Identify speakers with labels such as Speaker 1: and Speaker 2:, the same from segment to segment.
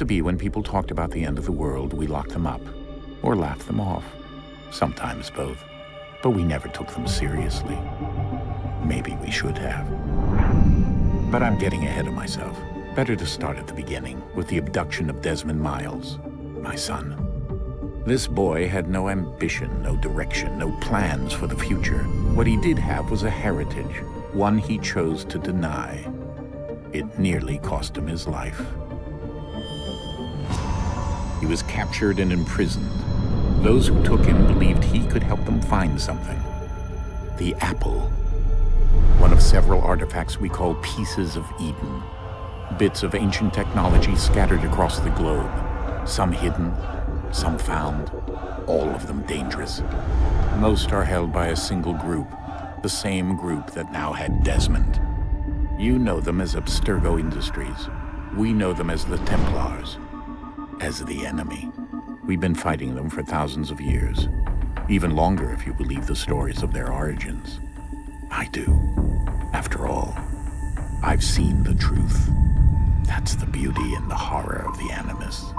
Speaker 1: to be when people talked about the end of the world, we locked them up, or laughed them off. Sometimes both. But we never took them seriously. Maybe we should have. But I'm getting ahead of myself. Better to start at the beginning, with the abduction of Desmond Miles, my son. This boy had no ambition, no direction, no plans for the future. What he did have was a heritage, one he chose to deny. It nearly cost him his life. He was captured and imprisoned. Those who took him believed he could help them find something. The apple. One of several artifacts we call pieces of Eden. Bits of ancient technology scattered across the globe. Some hidden, some found, all of them dangerous. Most are held by a single group, the same group that now had Desmond. You know them as Abstergo Industries. We know them as the Templars, as the enemy. We've been fighting them for thousands of years, even longer if you believe the stories of their origins. I do. After all, I've seen the truth. That's the beauty and the horror of the Animus.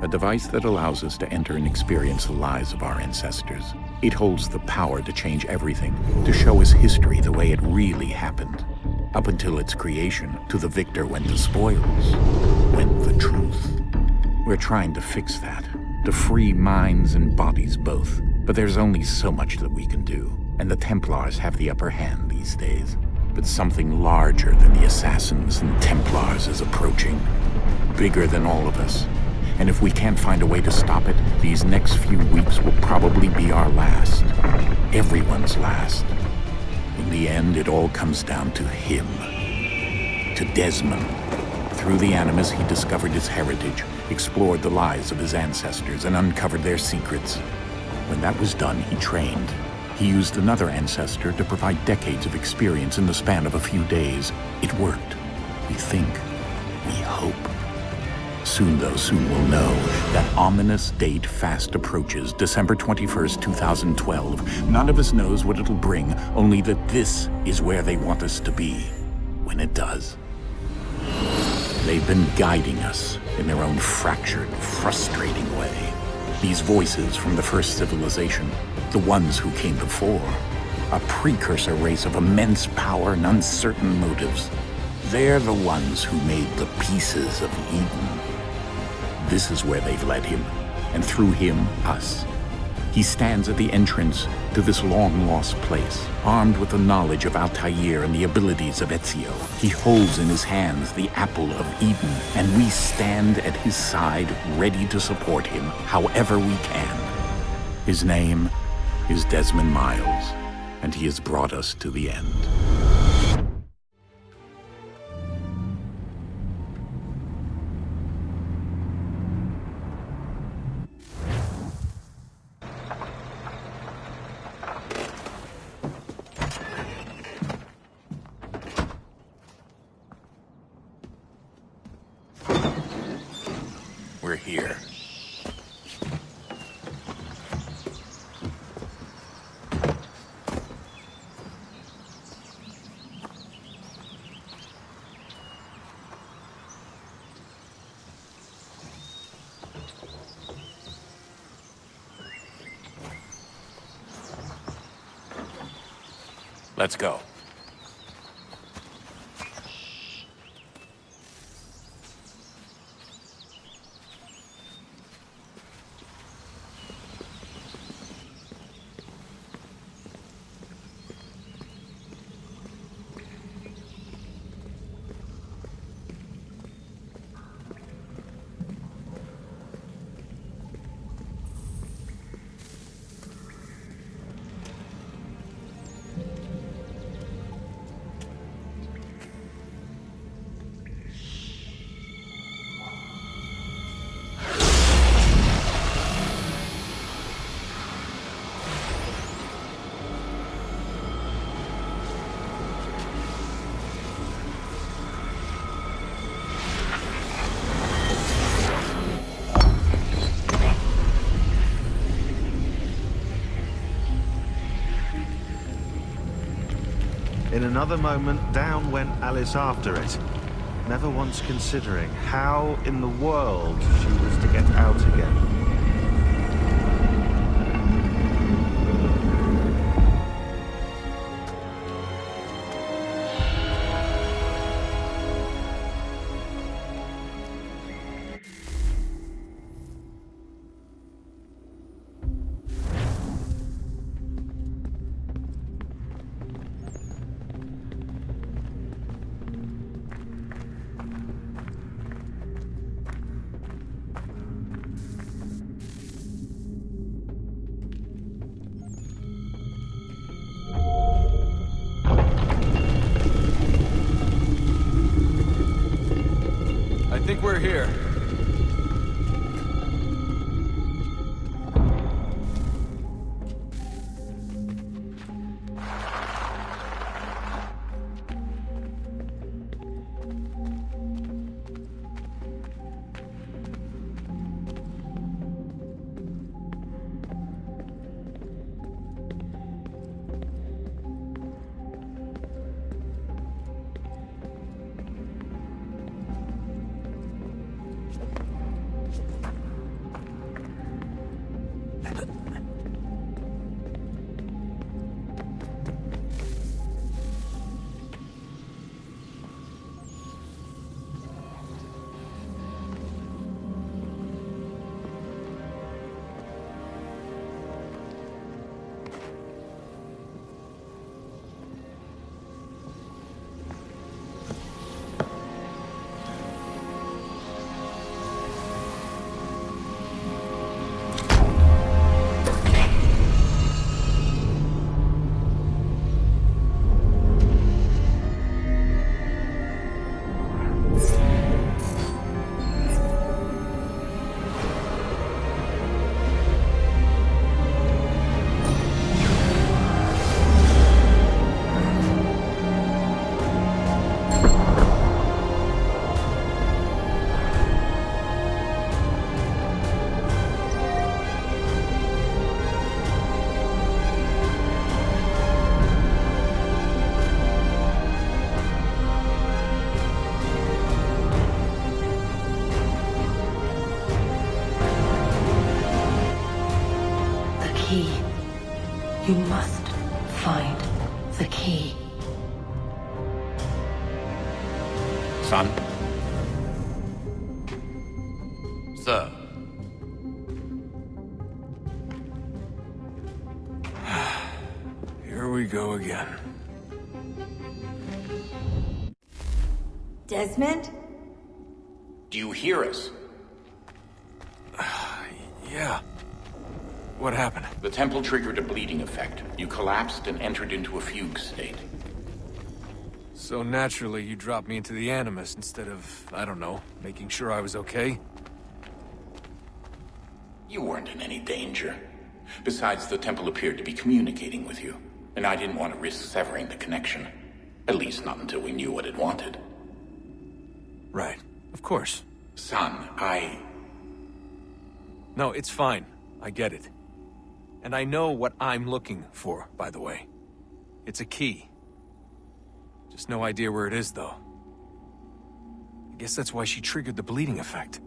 Speaker 1: A device that allows us to enter and experience the lives of our ancestors. It holds the power to change everything, to show us history the way it really happened. Up until its creation, to the victor went the spoils, went the truth. We're trying to fix that, to free minds and bodies both. But there's only so much that we can do, and the Templars have the upper hand these days. But something larger than the Assassins and Templars is approaching, bigger than all of us. And if we can't find a way to stop it, these next few weeks will probably be our last. Everyone's last. In the end, it all comes down to him. To Desmond. Through the Animus, he discovered his heritage, explored the lives of his ancestors, and uncovered their secrets. When that was done, he trained. He used another ancestor to provide decades of experience in the span of a few days. It worked. We think. We hope. Soon, though, soon we'll know. That ominous date fast approaches, December 21st, 2012. None of us knows what it'll bring, only that this is where they want us to be, when it does. They've been guiding us in their own fractured, frustrating way. These voices from the first civilization, the ones who came before, a precursor race of immense power and uncertain motives. They're the ones who made the pieces of Eden. This is where they've led him, and through him, us. He stands at the entrance to this long-lost place, armed with the knowledge of Altair and the abilities of Ezio. He holds in his hands the apple of Eden, and we stand at his side, ready to support him however we can. His name is Desmond Miles, and he has brought us to the end. We're here. Let's go.
Speaker 2: In another moment, down went Alice after it. never once considering how in the world she was to get out again.
Speaker 3: I think we're here.
Speaker 4: Key. You must find the key.
Speaker 1: Son?
Speaker 3: Sir. Here we go again.
Speaker 5: Desmond?
Speaker 1: Do you hear us?
Speaker 3: Yeah. What happened?
Speaker 1: The temple triggered a bleeding effect. You collapsed and entered into a fugue state.
Speaker 3: So naturally, you dropped me into the Animus instead of, I don't know, making sure I was okay?
Speaker 1: You weren't in any danger. Besides, the temple appeared to be communicating with you, and I didn't want to risk severing the connection. At least not until we knew what it wanted.
Speaker 3: Right. Of course.
Speaker 1: Son,
Speaker 3: No, it's fine. I get it. And I know what I'm looking for, by the way. It's a key. Just no idea where it is, though. I guess that's why she triggered the bleeding effect.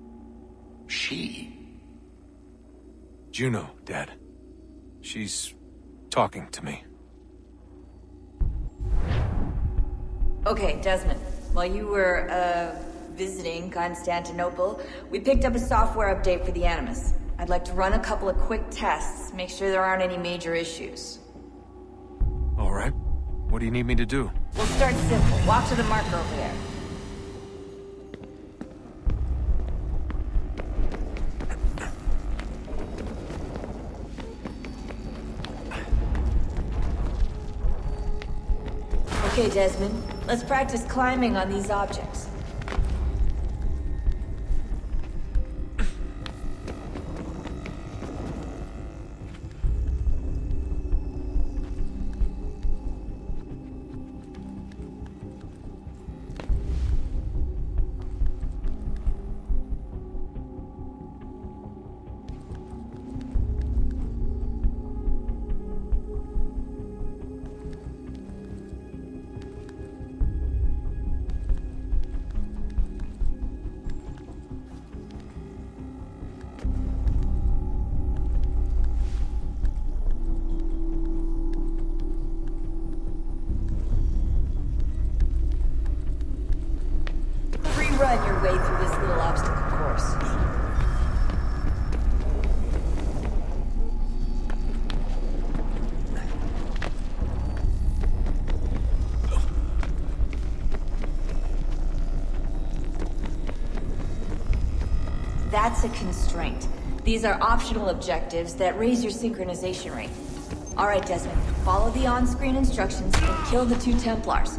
Speaker 1: She?
Speaker 3: Juno, Dad. She's talking to me.
Speaker 5: Okay, Desmond. While you were, visiting Constantinople, we picked up a software update for the Animus. I'd like to run a couple of quick tests, make sure there aren't any major issues.
Speaker 3: All right. What do you need me to do?
Speaker 5: We'll start simple. Walk to the marker over there. Okay, Desmond. Let's practice climbing on these objects. That's a constraint. These are optional objectives that raise your synchronization rate. Alright, Desmond, follow the on-screen instructions and kill the 2 Templars.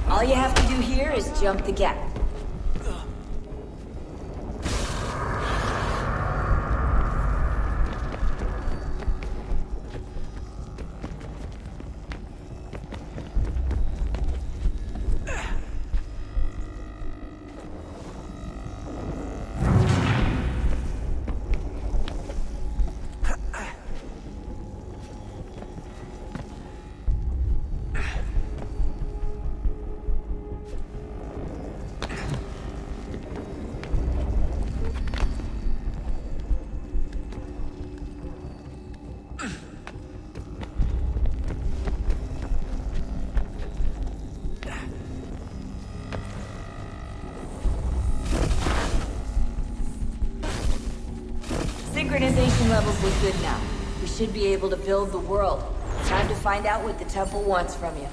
Speaker 5: All you have to do here is jump the gap. Synchronization levels look good now. We should be able to build the world. Time to find out what the temple wants from you.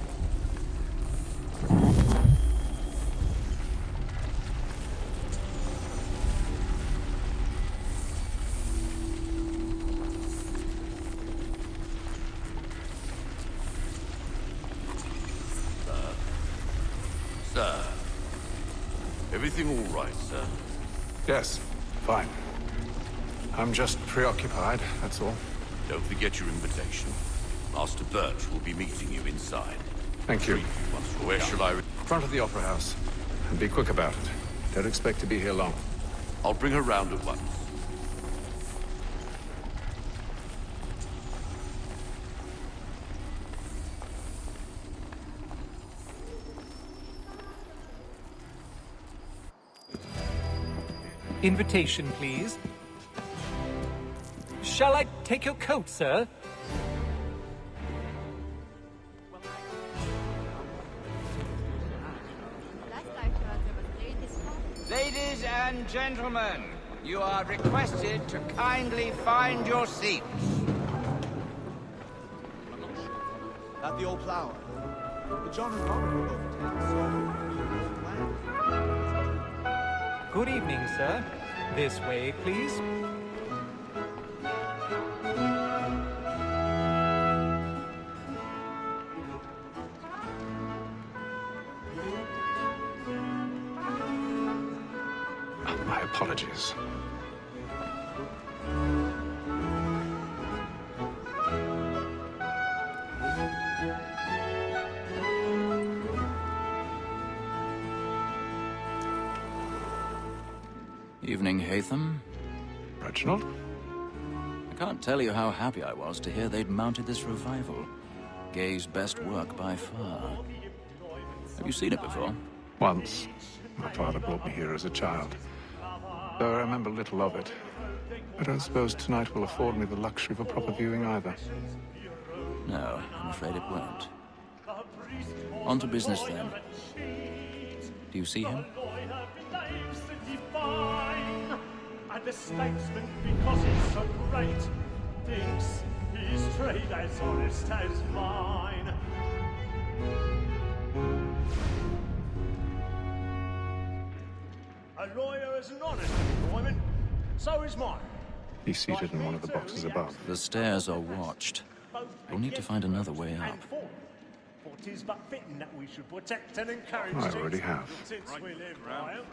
Speaker 6: Sir. Everything all right, sir?
Speaker 7: Yes, fine. I'm just preoccupied, that's all.
Speaker 6: Don't forget your invitation. Master Birch will be meeting you inside.
Speaker 7: Thank you.
Speaker 6: Where shall I...
Speaker 7: Front of the Opera House. And be quick about it. Don't expect to be here long.
Speaker 6: I'll bring her round at once.
Speaker 8: Invitation, please. Shall I take your coat, sir?
Speaker 9: Ladies and gentlemen, you are requested to kindly find your seats.
Speaker 2: At the old plough. The John and Robert were both town, so...
Speaker 8: Good evening, sir. This way, please.
Speaker 7: My apologies.
Speaker 10: Evening, Hatham.
Speaker 7: Reginald?
Speaker 10: I can't tell you how happy I was to hear they'd mounted this revival. Gay's best work by far. Have you seen it before?
Speaker 7: Once. My father brought me here as a child. Though I remember little of it. I don't suppose tonight will afford me the luxury of a proper viewing either.
Speaker 10: No, I'm afraid it won't. On to business then. Do you see him?
Speaker 11: And the statesman, because he's so great, thinks his trade as honest as mine. A lawyer is an honest employment, so is mine.
Speaker 7: He's seated in one of the boxes above.
Speaker 10: The stairs are watched. We'll need to find another way up.
Speaker 11: For 'tis but fitting that we should protect and encourage
Speaker 7: I already have.
Speaker 11: since we live by 'em.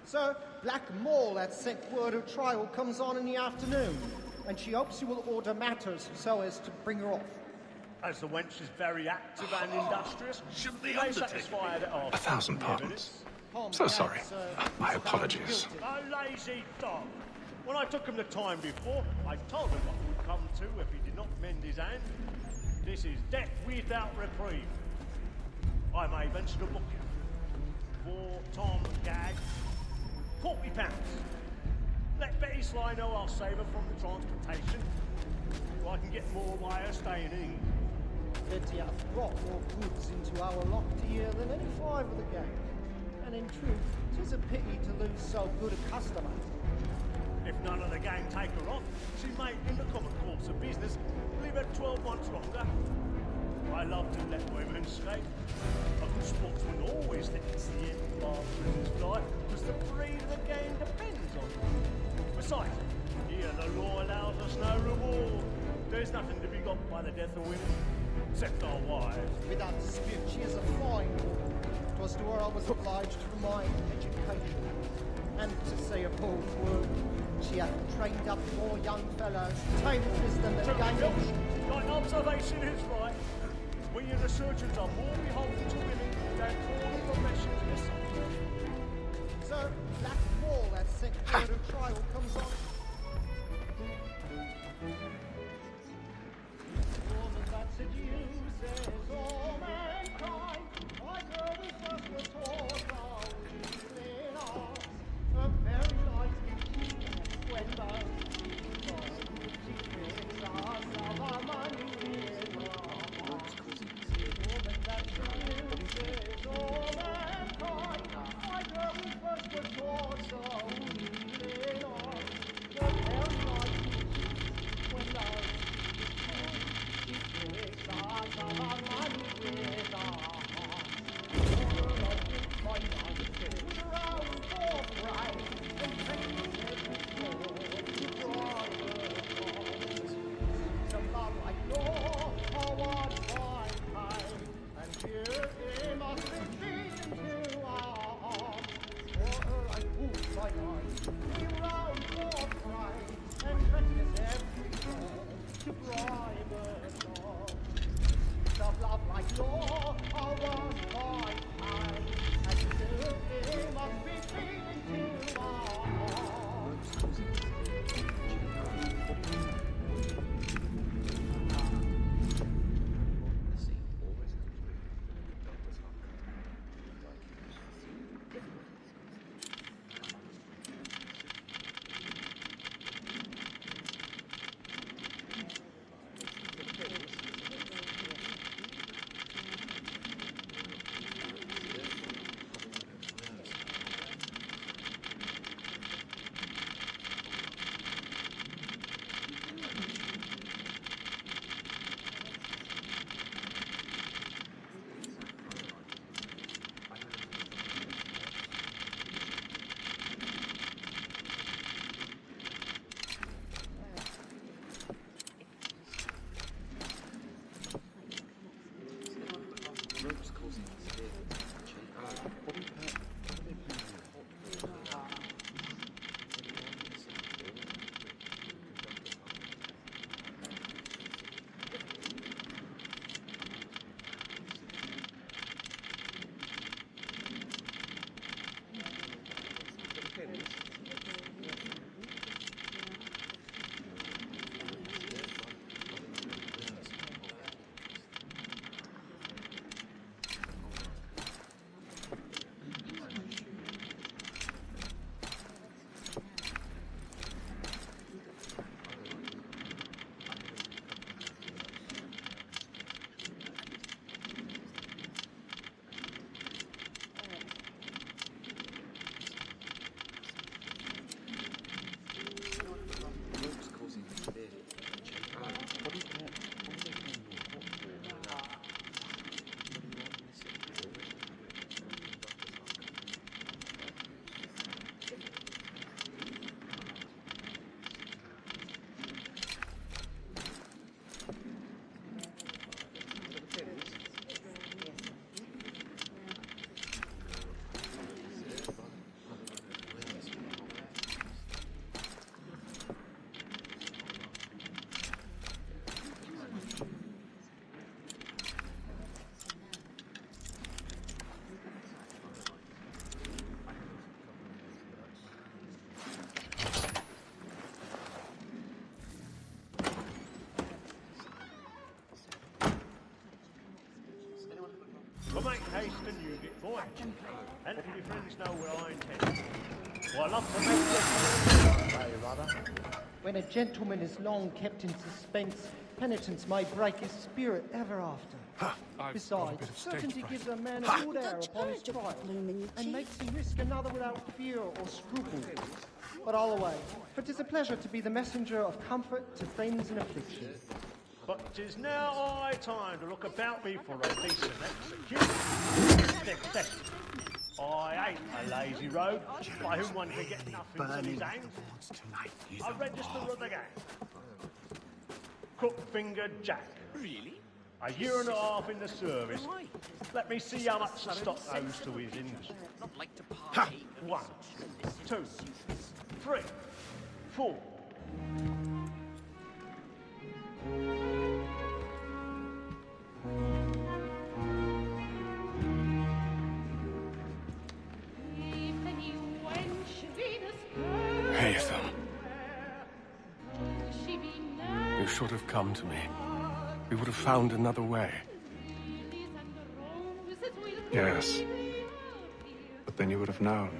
Speaker 12: Sir, Black Mall had sent word her trial comes on in the afternoon, and she hopes you will order matters so as to bring her off.
Speaker 11: As the wench is very active and industrious,
Speaker 6: Shouldn't the
Speaker 11: they
Speaker 6: Undertaker
Speaker 11: satisfy that our
Speaker 7: 1,000 pardons. So sorry. My apologies.
Speaker 11: A lazy dog. When I took him the time before, I told him what would come to if he did not mend his hand. This is death without reprieve. I may venture to book you. For Tom Gag, £40. Let Betty Sly know I'll save her from the transportation, so I can get more by her staying in.
Speaker 12: Betty hath brought more goods into our lock here than any 5 of the gang. And in truth, 'tis a pity to lose so good a customer.
Speaker 11: If none of the gang take her off, she may, in the common course of business, live her 12 months longer. I love to let women skate. A good sportsman always thinks the end of our prisoner's life, because the breed of the game depends on it. Besides, here the law allows us no reward. There's nothing to be got by the death of women, except our wives.
Speaker 12: Without dispute, she is a fine woman. 'Twas to her I was obliged to remind education. And to say a bold word, she hath trained up more young fellows, tame wisdom than gaming.
Speaker 11: Your observation is right. We and the surgeons are more beholden to women than all the professions besides.
Speaker 12: Sir, Black Wall hath sent word of trial comes on. Woman that seduces all mankind, like her we first were taught our in arts. Her very light when she tricks us of our money in our hearts. Woman that seduces all mankind, like her we first were taught so in arts. Her very light when she tricks us of our money with our hearts. My life is round for pride and pains every floor to private cause. To love like law, our one time, and here it must be feeding to our hearts. For her I wound my eyes, we round for pride and pains every floor to private cause. To love like law, our one time, and here it must be feeding to our hearts.
Speaker 11: Well, make haste and use it, boy. And if your friends know what I intend. Well, I love to make this day, rather.
Speaker 12: When a gentleman is long kept in suspense, penitence may break his spirit ever after. Besides, certainty gives a man a good air upon his trial, and makes him risk another without fear or scruple. But I'll away, for 'tis a pleasure to be the messenger of comfort to friends in affliction.
Speaker 11: but it is now high time to look about me for a decent execution. Next. I ain't a lazy rogue, by whom one can get nothing to his hands. I register of the gang. Crook-fingered Jack.
Speaker 9: Really?
Speaker 11: A year and a half in the service. Let me see how much the stock owes to his industry.
Speaker 9: Not like to party.
Speaker 11: 1, 2, 3, 4.
Speaker 13: Haytham. You should have come to me. We would have found another way.
Speaker 7: Yes. But then you would have known.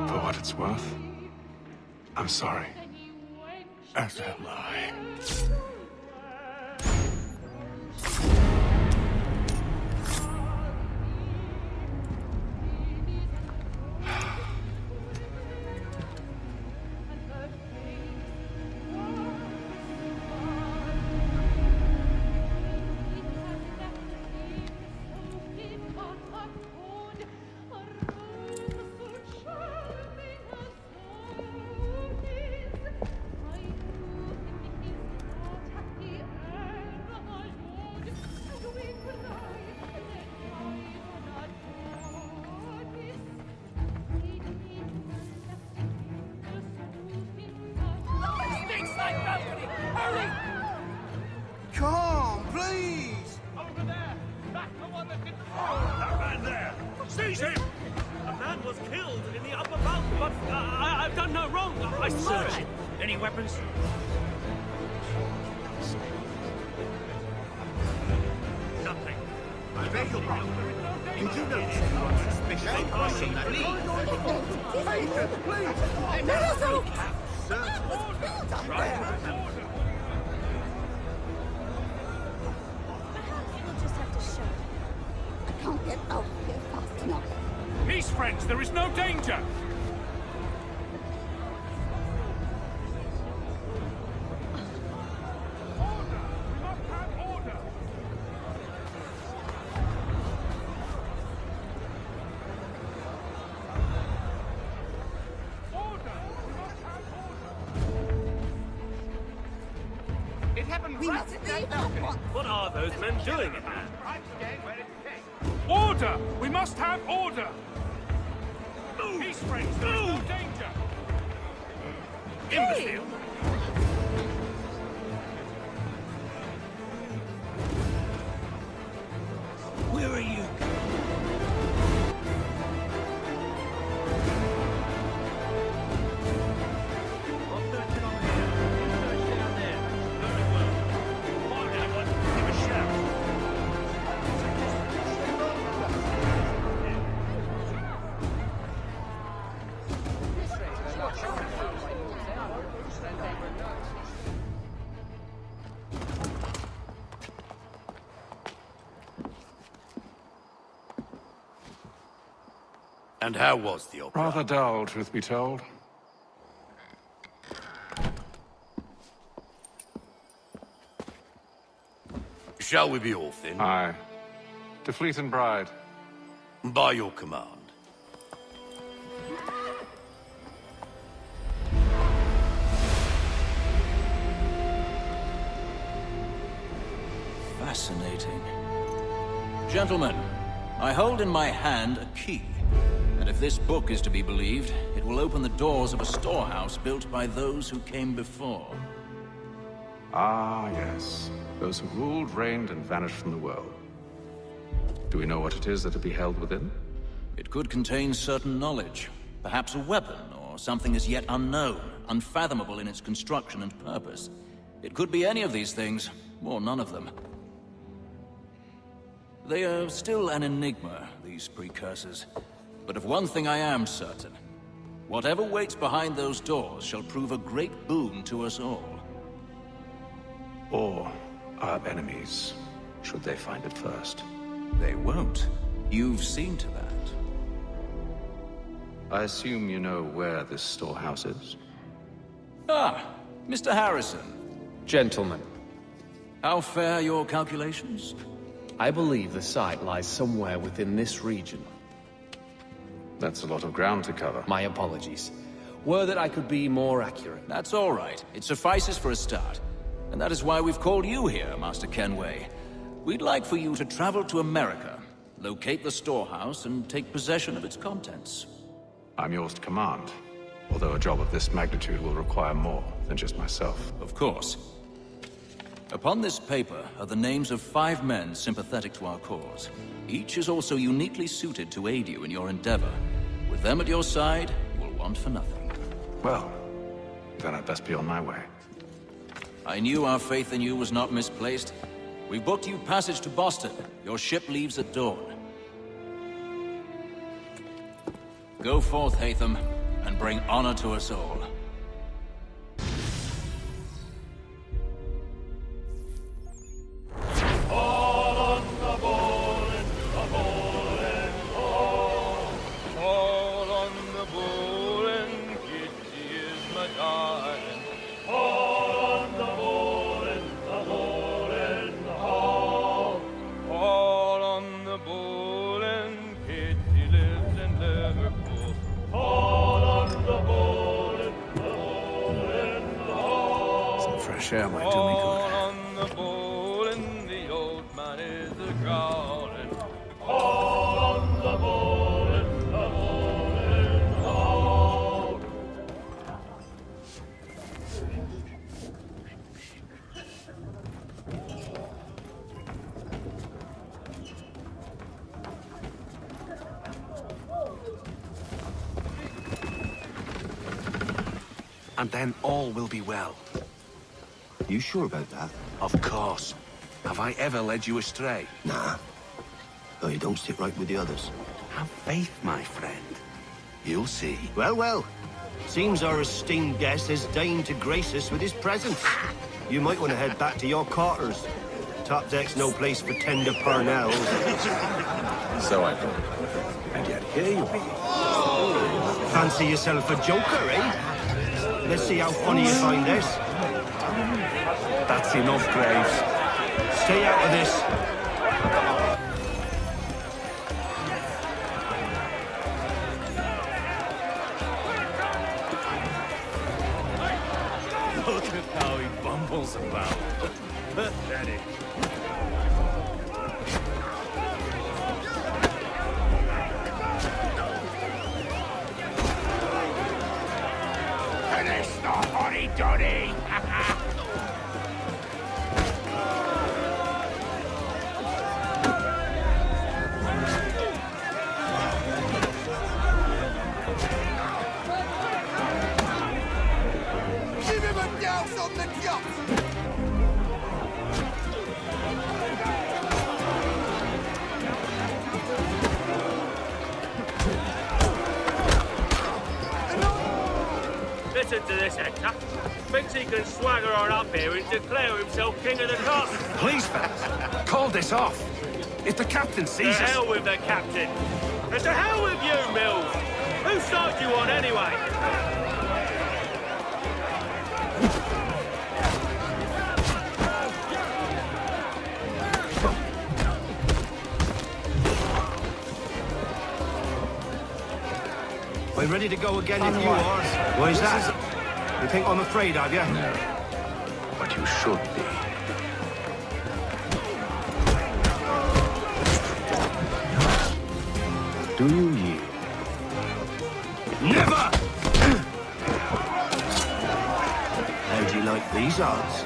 Speaker 7: For what it's worth, I'm sorry.
Speaker 13: As am I.
Speaker 9: Come, please! Over there! That's the one that did the that man there! Seize him!
Speaker 11: A man was killed in the upper mountain, but I've done no wrong. I swear.
Speaker 9: Any weapons? Nothing. I beg your pardon. Did you notice anyone suspicious crossing that
Speaker 14: I can't get out of here fast enough.
Speaker 13: Peace, friends, there is no danger!
Speaker 9: It happened right at that balcony.
Speaker 11: What are those men doing in there?
Speaker 13: Order! We must have order! Peace, friends, there is no danger!
Speaker 9: Imbecile! Where are you?
Speaker 6: And how was the opera?
Speaker 7: Rather dull, truth be told.
Speaker 6: Shall we be off then?
Speaker 7: Aye. To Fleet and Bride.
Speaker 6: By your command.
Speaker 10: Fascinating. Gentlemen, I hold in my hand a key. And if this book is to be believed, it will open the doors of a storehouse built by those who came before.
Speaker 7: Ah, yes. Those who ruled, reigned, and vanished from the world. Do we know what it is that will be held within?
Speaker 10: It could contain certain knowledge. Perhaps a weapon, or something as yet unknown, unfathomable in its construction and purpose. It could be any of these things, or none of them. They are still an enigma, these precursors. But of one thing I am certain. Whatever waits behind those doors shall prove a great boon to us all.
Speaker 7: Or our enemies, should they find it first.
Speaker 10: They won't. You've seen to that.
Speaker 7: I assume you know where this storehouse is?
Speaker 10: Ah, Mr. Harrison.
Speaker 15: Gentlemen,
Speaker 10: how fair your calculations?
Speaker 15: I believe the site lies somewhere within this region.
Speaker 7: That's a lot of ground to cover.
Speaker 15: My apologies. Were that I could be more accurate.
Speaker 10: That's all right. It suffices for a start. And that is why we've called you here, Master Kenway. We'd like for you to travel to America, locate the storehouse, and take possession of its contents.
Speaker 7: I'm yours to command. Although a job of this magnitude will require more than just myself.
Speaker 10: Of course. Upon this paper are the names of 5 men sympathetic to our cause. Each is also uniquely suited to aid you in your endeavor. With them at your side, you will want for nothing.
Speaker 7: Well, then I'd best be on my way.
Speaker 10: I knew our faith in you was not misplaced. We booked you passage to Boston. Your ship leaves at dawn. Go forth, Hatham, and bring honor to us all.
Speaker 1: Share might do me good.
Speaker 13: On the bowl and the old man is a-growling. On the bowl and the bowl and the bowl.
Speaker 16: And then all will be well.
Speaker 17: You sure about that?
Speaker 16: Of course. Have I ever led you astray?
Speaker 17: Nah. Though you don't sit right with the others.
Speaker 16: Have faith, my friend. You'll see.
Speaker 17: Well, well. Seems our esteemed guest has deigned to grace us with his presence. You might want to head back to your quarters. Top deck's no place for tender parnells.
Speaker 1: So I thought.
Speaker 16: And yet here you be.
Speaker 17: Fancy yourself a joker, eh? Let's see how funny you find this.
Speaker 16: That's enough, Graves.
Speaker 17: Stay out of this.
Speaker 13: Look at how he bumbles about. Pathetic.
Speaker 6: Finish the hotty-dotty!
Speaker 11: Listen to this, Hector. Thinks he can swagger on up here and declare himself king of the castle.
Speaker 16: Please, fellas, call this off. If the captain sees us...
Speaker 11: To hell with the captain. And to hell with you, Mills. Whose side you on, anyway?
Speaker 17: We're ready to go again if you are. Why is that? You think I'm afraid of you?
Speaker 7: No. But you should be.
Speaker 17: Do you yield? Never! How do you like these odds?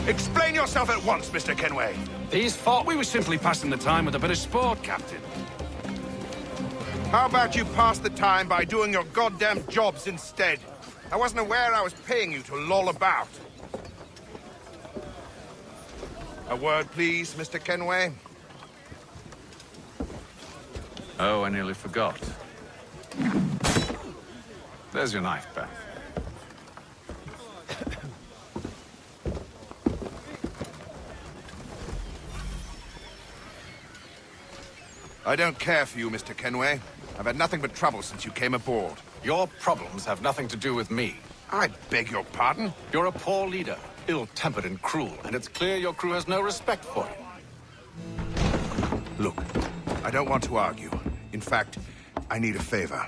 Speaker 6: Explain yourself at once, Mr. Kenway.
Speaker 16: These thought we were simply passing the time with a bit of sport, Captain.
Speaker 6: How about you pass the time by doing your goddamn jobs instead? I wasn't aware I was paying you to loll about. A word, please, Mr. Kenway.
Speaker 7: Oh, I nearly forgot. There's your knife, Beth.
Speaker 6: I don't care for you, Mr. Kenway. I've had nothing but trouble since you came aboard.
Speaker 7: Your problems have nothing to do with me.
Speaker 6: I beg your pardon?
Speaker 7: You're a poor leader, ill-tempered and cruel, and it's clear your crew has no respect for you.
Speaker 6: Look, I don't want to argue. In fact, I need a favor.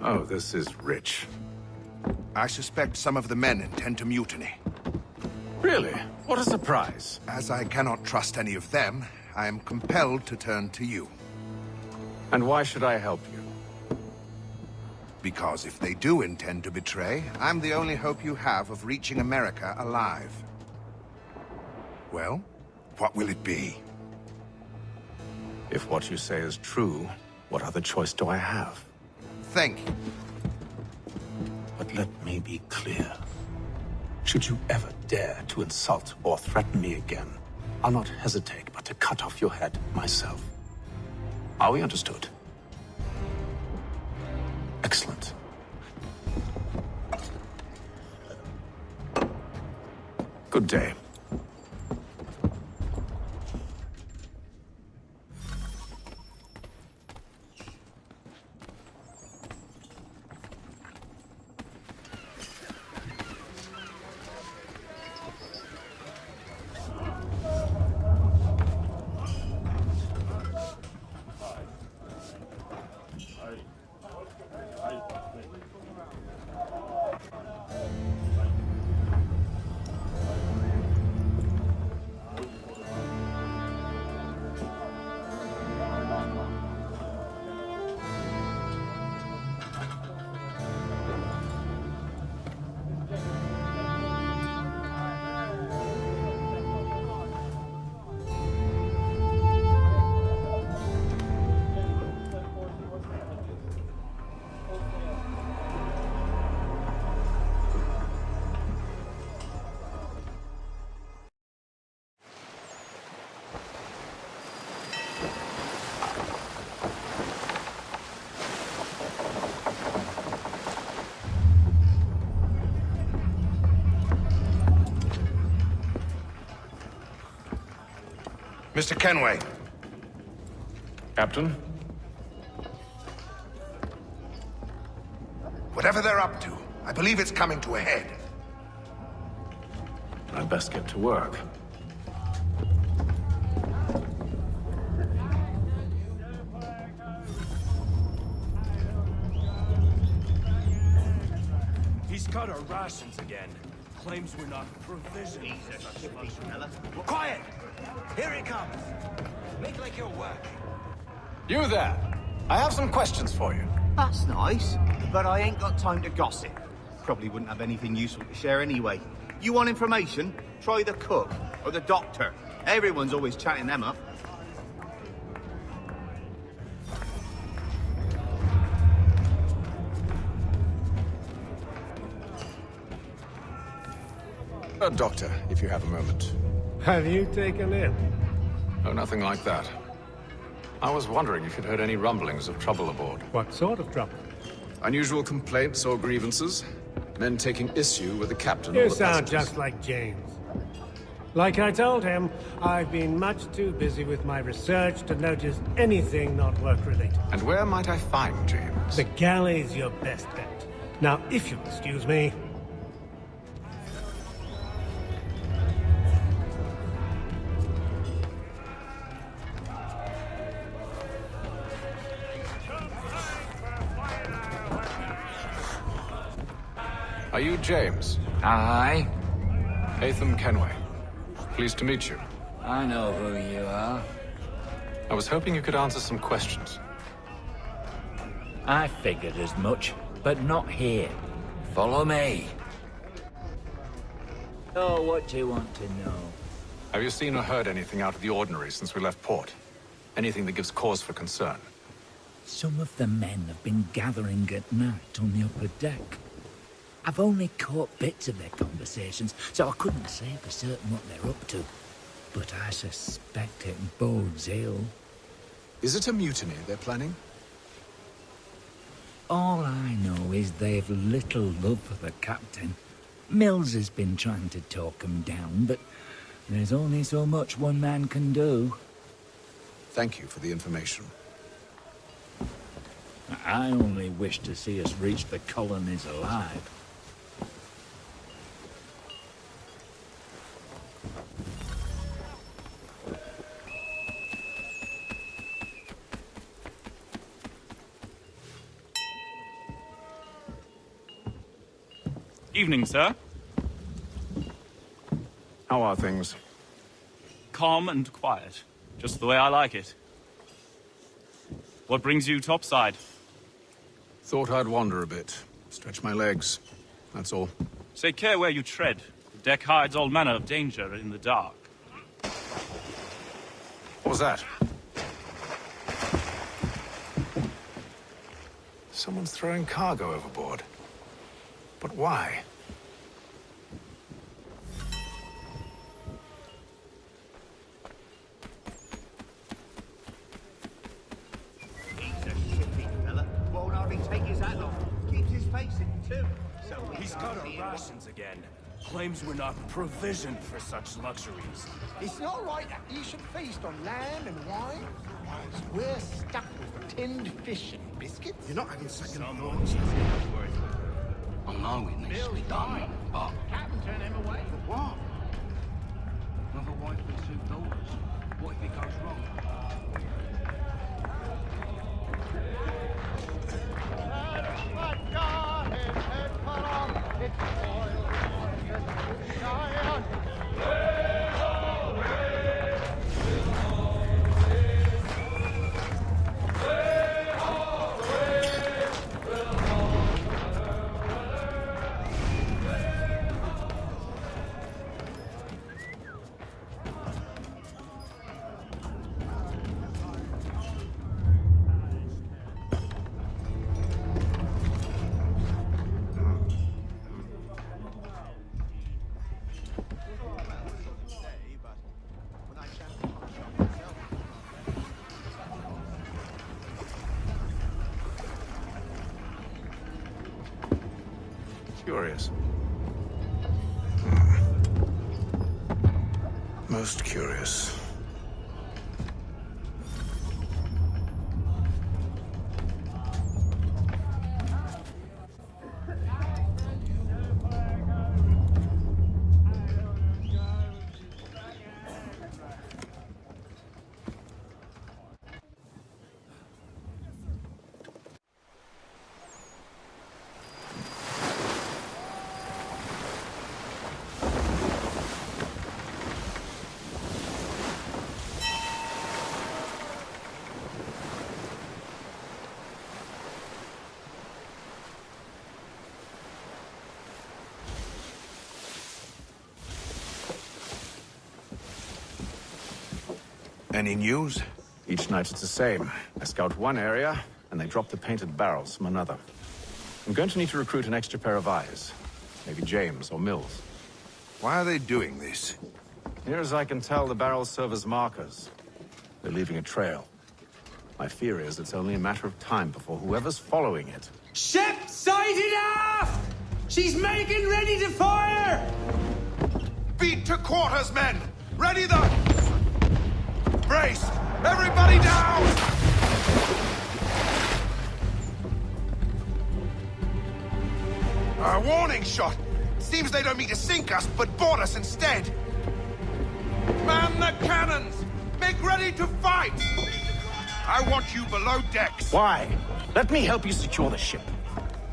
Speaker 7: Oh, this is rich.
Speaker 6: I suspect some of the men intend to mutiny.
Speaker 7: Really? What a surprise.
Speaker 6: As I cannot trust any of them, I am compelled to turn to you.
Speaker 7: And why should I help you?
Speaker 6: Because if they do intend to betray, I'm the only hope you have of reaching America alive. Well, what will it be?
Speaker 7: If what you say is true, what other choice do I have?
Speaker 6: Think.
Speaker 7: But let me be clear. Should you ever dare to insult or threaten me again, I'll not hesitate but to cut off your head myself. Are we understood? Excellent. Good day.
Speaker 6: Mr. Kenway.
Speaker 7: Captain?
Speaker 6: Whatever they're up to, I believe it's coming to a head.
Speaker 7: I'd best get to work.
Speaker 18: He's cut our rations again. Claims we're not provisioned.
Speaker 9: Quiet! Here it comes. Make like you're working.
Speaker 7: You there! I have some questions for you.
Speaker 19: That's nice, but I ain't got time to gossip. Probably wouldn't have anything useful to share anyway. You want information? Try the cook or the doctor. Everyone's always chatting them up.
Speaker 7: Doctor, if you have a moment.
Speaker 20: Have you taken in?
Speaker 7: Oh, nothing like that. I was wondering if you'd heard any rumblings of trouble aboard.
Speaker 20: What sort of trouble?
Speaker 7: Unusual complaints or grievances? Men taking issue with the captain or
Speaker 20: You
Speaker 7: the
Speaker 20: sound
Speaker 7: passengers?
Speaker 20: just like James. Like I told him, I've been much too busy with my research to notice anything not work-related.
Speaker 7: And where might I find James?
Speaker 20: The galley's your best bet. Now, if you'll excuse me...
Speaker 7: Are you James?
Speaker 21: Aye.
Speaker 7: Atham Kenway. Pleased to meet you.
Speaker 21: I know who you are.
Speaker 7: I was hoping you could answer some questions.
Speaker 21: I figured as much, but not here. Follow me. So, what do you want to know?
Speaker 7: Have you seen or heard anything out of the ordinary since we left port? Anything that gives cause for concern?
Speaker 21: Some of the men have been gathering at night on the upper deck. I've only caught bits of their conversations, so I couldn't say for certain what they're up to. But I suspect it bodes ill.
Speaker 7: Is it a mutiny they're planning?
Speaker 21: All I know is they've little love for the captain. Mills has been trying to talk 'em down, but there's only so much one man can do.
Speaker 16: Thank you for the information.
Speaker 21: I only wish to see us reach the colonies alive.
Speaker 4: Evening, sir.
Speaker 16: How are things?
Speaker 4: Calm and quiet. Just the way I like it. What brings you topside?
Speaker 16: Thought I'd wander a bit. Stretch my legs. That's all.
Speaker 4: Take care where you tread. The deck hides all manner of danger in the dark.
Speaker 16: What was that? Someone's throwing cargo overboard. But why?
Speaker 19: He's a shipping fella. Won't hardly take his hat off. Keeps his face in too. So
Speaker 18: He's cut our rations again. Claims we're not provisioned for such luxuries.
Speaker 22: It's not right that you should feast on lamb and wine, whilst we're stuck with tinned fish and biscuits.
Speaker 6: You're not having second
Speaker 22: thoughts.
Speaker 9: I know it needs to be done, but...
Speaker 22: Captain turned him away.
Speaker 9: For what? Another wife and 2 daughters. What if it goes wrong?
Speaker 16: Curious. Most curious.
Speaker 6: Any news?
Speaker 16: Each night it's the same. I scout one area, and they drop the painted barrels from another. I'm going to need to recruit an extra pair of eyes. Maybe James or Mills.
Speaker 6: Why are they doing this?
Speaker 16: Near as I can tell, the barrels serve as markers. They're leaving a trail. My fear is it's only a matter of time before whoever's following it...
Speaker 23: Ship sighted aft! She's making ready to fire!
Speaker 6: Beat to quarters, men! Ready the... Brace! Everybody down! A warning shot! Seems they don't mean to sink us, but board us instead! Man the cannons! Make ready to fight! I want you below decks.
Speaker 16: Why? Let me help you secure the ship.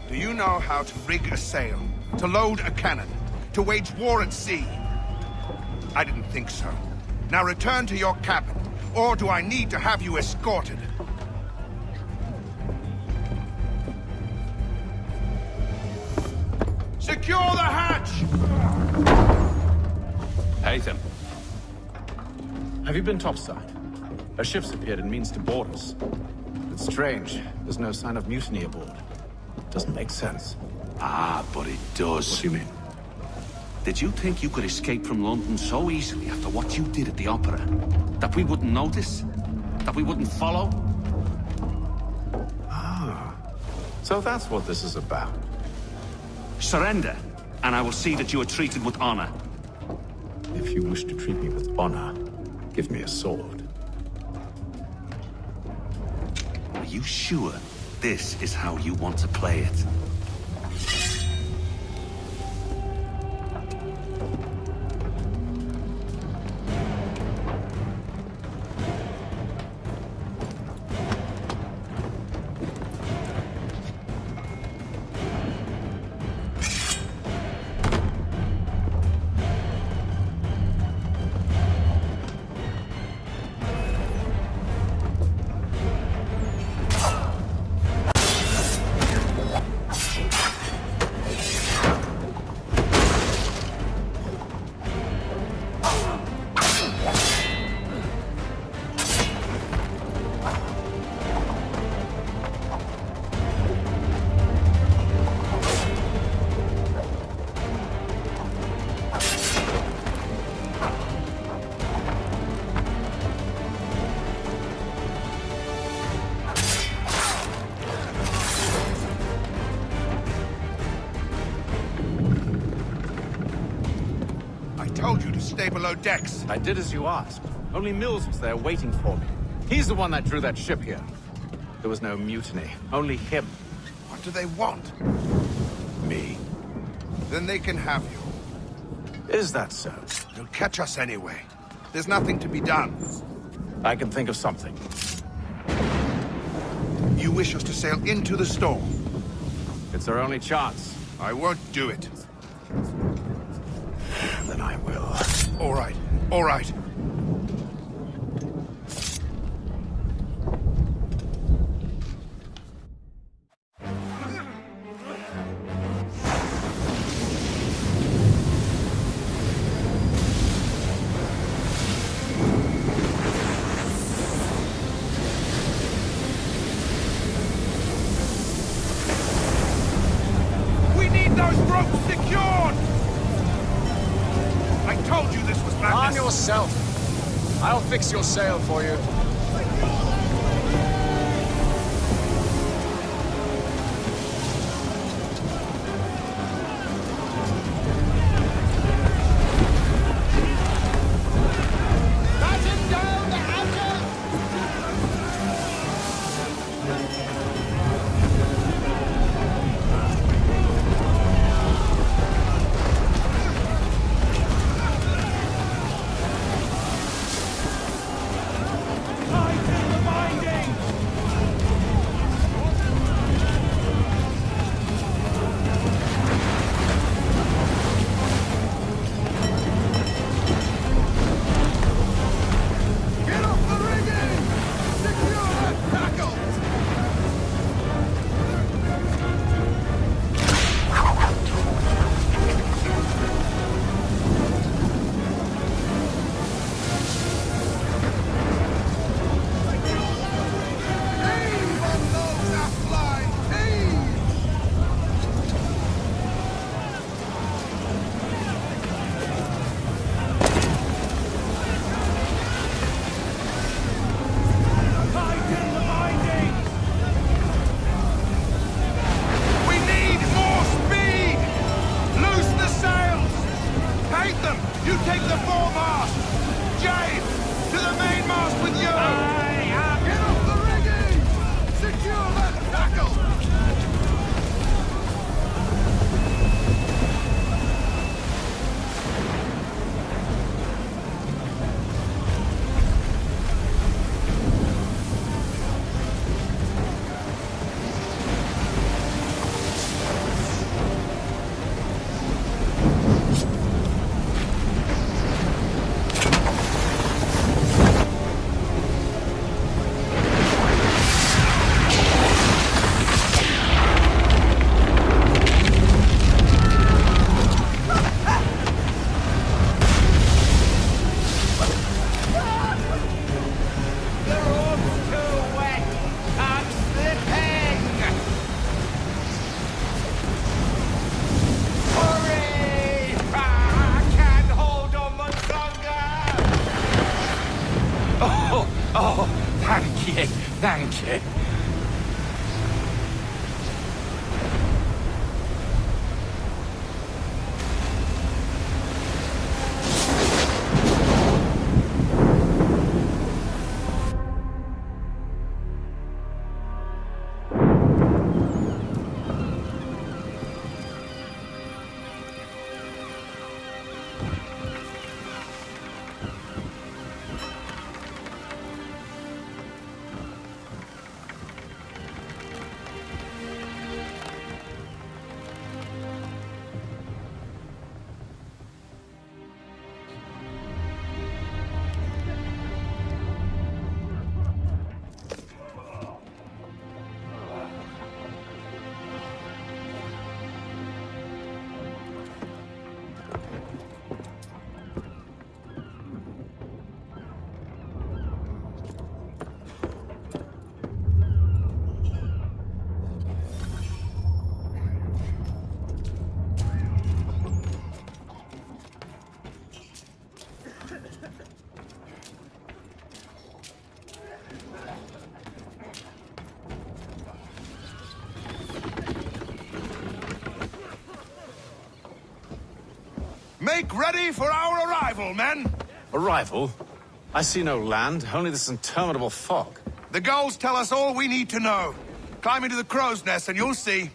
Speaker 6: Do you know how to rig a sail? To load a cannon? To wage war at sea? I didn't think so. Now return to your cabin, or do I need to have you escorted? Secure the hatch!
Speaker 16: Haytham. Have you been topside? A ship's appeared and means to board us. It's strange. There's no sign of mutiny aboard. Doesn't make sense.
Speaker 24: Ah, but it does.
Speaker 16: What do you mean?
Speaker 24: Did you think you could escape from London so easily after what you did at the opera? That we wouldn't notice? That we wouldn't follow?
Speaker 16: Ah. So So that's what this is about.
Speaker 24: Surrender, and I will see that you are treated with honor.
Speaker 16: If you wish to treat me with honor, give me a sword.
Speaker 24: Are you sure this is how you want to play it?
Speaker 6: Stay below decks.
Speaker 16: I did as you asked. Only Mills was there waiting for me. He's the one that drew that ship here. There was no mutiny, only him.
Speaker 6: What do they want?
Speaker 16: Me.
Speaker 6: Then they can have you.
Speaker 16: Is that so?
Speaker 6: They'll catch us anyway. There's nothing to be done.
Speaker 16: I can think of something.
Speaker 6: You wish us to sail into the storm?
Speaker 16: It's our only chance.
Speaker 6: I won't do it.
Speaker 16: Then I will.
Speaker 6: All right. All right. We need those ropes secured! I told you this was madness!
Speaker 2: Arm yourself. I'll fix your sail for you.
Speaker 12: Batten down the hatches!
Speaker 6: You take the foremast! James, to the mainmast with you! Get off the rigging! Secure that tackle!
Speaker 1: Oh, thank you.
Speaker 6: Make ready for our arrival, men!
Speaker 16: Arrival? I see no land, only this interminable fog.
Speaker 6: The gulls tell us all we need to know. Climb into the crow's nest and you'll see.